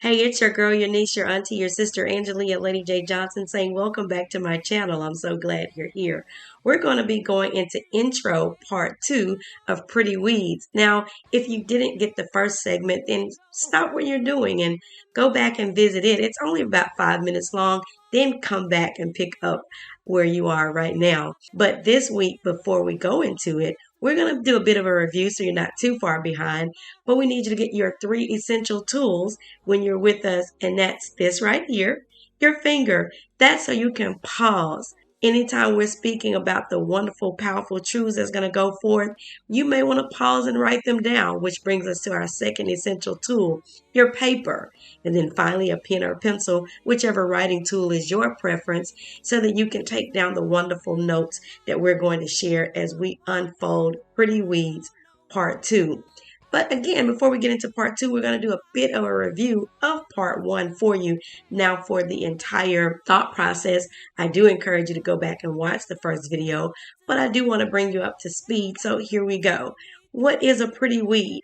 Hey, it's your girl, your niece, your auntie, your sister, Angelia, Lady J. Johnson, saying welcome back to my channel. I'm so glad you're here. We're going to be going into intro part 2 of Pretty Weeds. Now, if you didn't get the first segment, then stop what you're doing and go back and visit it. It's only about 5 minutes long. Then come back and pick up where you are right now. But this week, before we go into it, we're going to do a bit of a review so you're not too far behind. But we need you to get your 3 essential tools when you're with us, and that's this right here, your finger. That's so you can pause. Anytime we're speaking about the wonderful, powerful truths that's going to go forth, you may want to pause and write them down, which brings us to our second essential tool, your paper. And then finally, a pen or pencil, whichever writing tool is your preference, so that you can take down the wonderful notes that we're going to share as we unfold Pretty Weeds Part 2. But again, before we get into part 2, we're going to do a bit of a review of part 1 for you. Now, for the entire thought process, I do encourage you to go back and watch the first video, but I do want to bring you up to speed. So here we go. What is a pretty weed?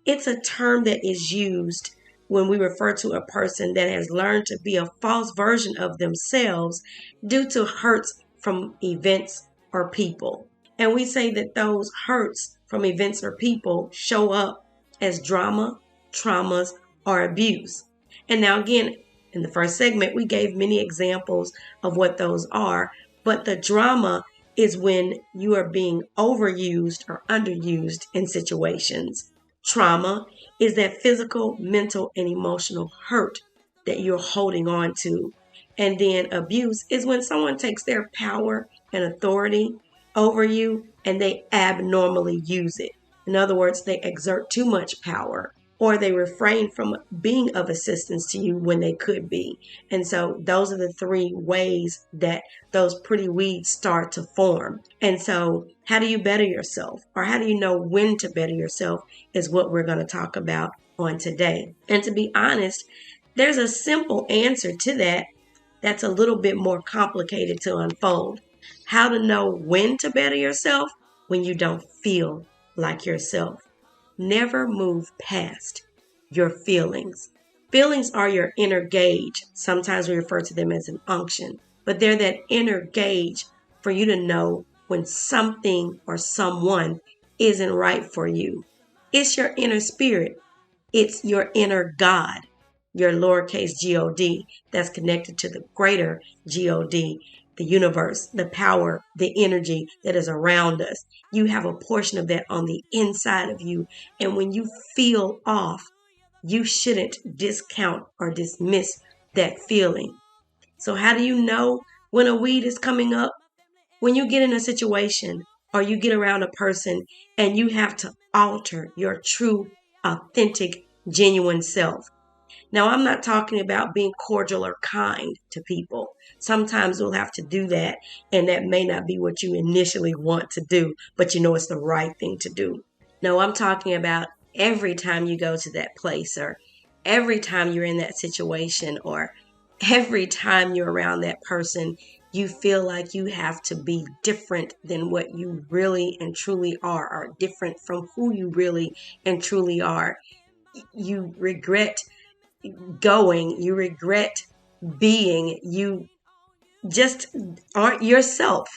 It's a term that is used when we refer to a person that has learned to be a false version of themselves due to hurts from events or people. And we say that those hurts from events or people show up as drama, traumas, or abuse. And now again, in the first segment, we gave many examples of what those are, but the drama is when you are being overused or underused in situations. Trauma is that physical, mental, and emotional hurt that you're holding on to. And then abuse is when someone takes their power and authority over you and they abnormally use it. In other words, they exert too much power, or they refrain from being of assistance to you when they could be. And so those are the 3 ways that those pretty weeds start to form. And so how do you better yourself, or how do you know when to better yourself, is what we're going to talk about on today. And to be honest, there's a simple answer to that that's a little bit more complicated to unfold. How to know when to better yourself? When you don't feel like yourself. Never move past your feelings. Feelings are your inner gauge. Sometimes we refer to them as an unction, but they're that inner gauge for you to know when something or someone isn't right for you. It's your inner spirit. It's your inner God, your lowercase God, that's connected to the greater God, the universe, the power, the energy that is around us. You have a portion of that on the inside of you. And when you feel off, you shouldn't discount or dismiss that feeling. So how do you know when a weed is coming up? When you get in a situation or you get around a person and you have to alter your true, authentic, genuine self. Now, I'm not talking about being cordial or kind to people. Sometimes we'll have to do that, and that may not be what you initially want to do, but you know it's the right thing to do. No, I'm talking about every time you go to that place, or every time you're in that situation, or every time you're around that person, you feel like you have to be different than what you really and truly are, or different from who you really and truly are. You regret going, you regret being, you just aren't yourself.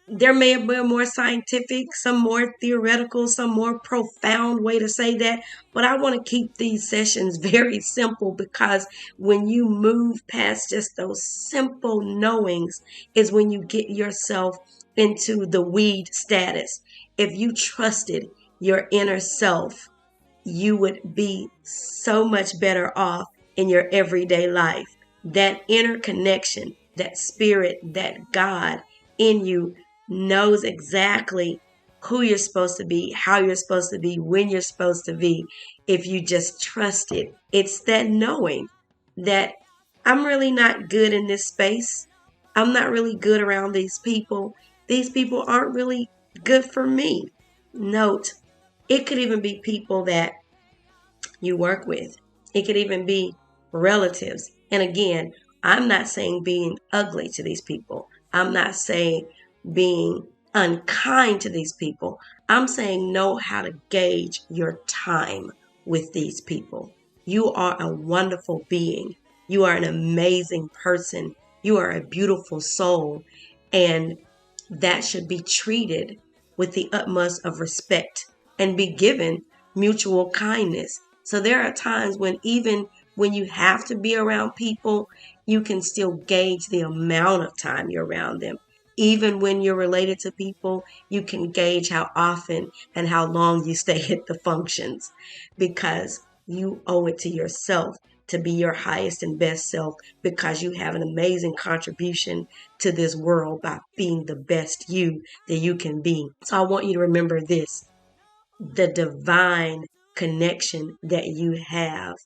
There may have been a more scientific, some more theoretical, some more profound way to say that, but I want to keep these sessions very simple, because when you move past just those simple knowings is when you get yourself into the weed status. If you trusted your inner self, you would be so much better off in your everyday life. That inner connection, that spirit, that God in you knows exactly who you're supposed to be, how you're supposed to be, when you're supposed to be, if you just trust it. It's that knowing that I'm really not good in this space. I'm not really good around these people. These people aren't really good for me. Note, it could even be people that you work with. It could even be relatives. And again, I'm not saying being ugly to these people. I'm not saying being unkind to these people. I'm saying know how to gauge your time with these people. You are a wonderful being. You are an amazing person. You are a beautiful soul. And that should be treated with the utmost of respect and be given mutual kindness. So there are times when even when you have to be around people, you can still gauge the amount of time you're around them. Even when you're related to people, you can gauge how often and how long you stay at the functions because you owe it to yourself to be your highest and best self because you have an amazing contribution to this world by being the best you that you can be. So I want you to remember this. The divine connection that you have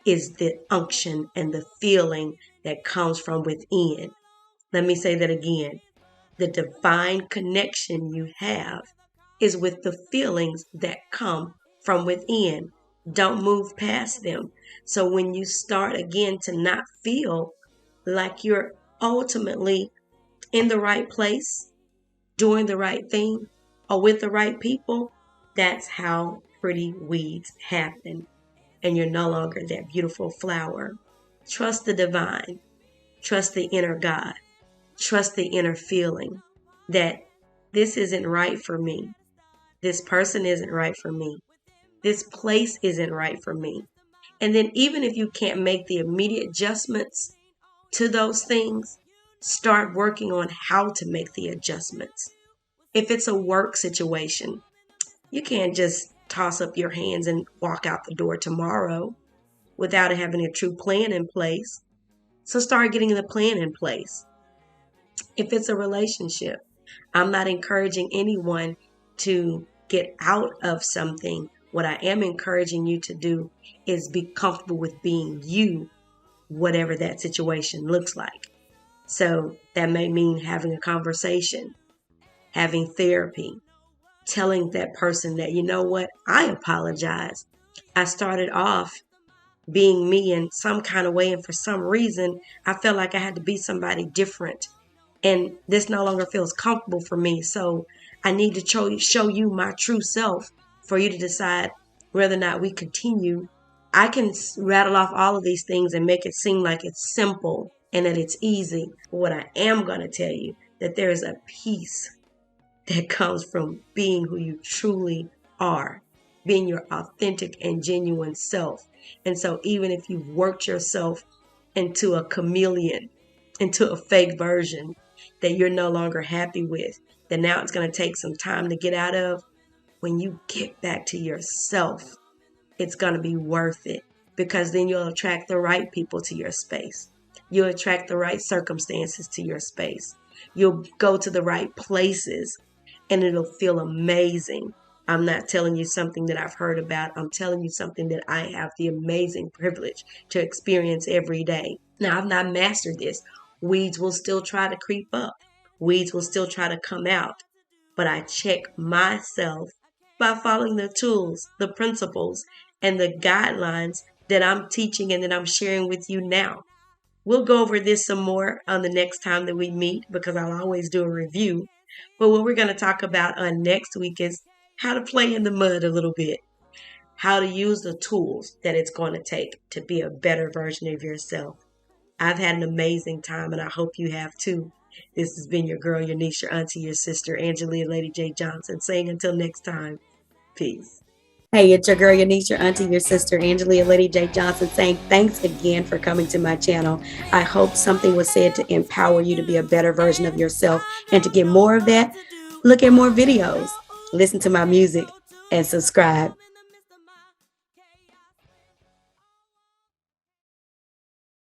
is the unction and the feeling that comes from within. Let me say that again. The divine connection you have is with the feelings that come from within. Don't move past them. So when you start again to not feel like you're ultimately in the right place, doing the right thing, or with the right people, that's how pretty weeds happen. And you're no longer that beautiful flower. Trust the divine. Trust the inner God. Trust the inner feeling that this isn't right for me. This person isn't right for me. This place isn't right for me. And then even if you can't make the immediate adjustments to those things, start working on how to make the adjustments. If it's a work situation, you can't just toss up your hands and walk out the door tomorrow without having a true plan in place. So start getting the plan in place. If it's a relationship, I'm not encouraging anyone to get out of something. What I am encouraging you to do is be comfortable with being you, whatever that situation looks like. So that may mean having a conversation, having therapy, telling that person that, you know what, I apologize. I started off being me in some kind of way, and for some reason, I felt like I had to be somebody different. And this no longer feels comfortable for me. So I need to show you my true self for you to decide whether or not we continue. I can rattle off all of these things and make it seem like it's simple and that it's easy. But what I am going to tell you, that there is a peace that comes from being who you truly are, being your authentic and genuine self. And so even if you've worked yourself into a chameleon, into a fake version that you're no longer happy with, that now it's going to take some time to get out of, when you get back to yourself, it's going to be worth it, because then you'll attract the right people to your space. You'll attract the right circumstances to your space. You'll go to the right places and it'll feel amazing. I'm not telling you something that I've heard about. I'm telling you something that I have the amazing privilege to experience every day. Now, I've not mastered this. Weeds will still try to creep up. Weeds will still try to come out. But I check myself by following the tools, the principles, and the guidelines that I'm teaching and that I'm sharing with you now. We'll go over this some more on the next time that we meet, because I'll always do a review. But what we're going to talk about on next week is how to play in the mud a little bit, how to use the tools that it's going to take to be a better version of yourself. I've had an amazing time, and I hope you have too. This has been your girl, your niece, your auntie, your sister, Angelia Lady J. Johnson, saying until next time, peace. Hey, it's your girl, your niece, your auntie, your sister, Angelia Lady J. Johnson, saying thanks again for coming to my channel. I hope something was said to empower you to be a better version of yourself. And to get more of that, look at more videos, listen to my music, and subscribe.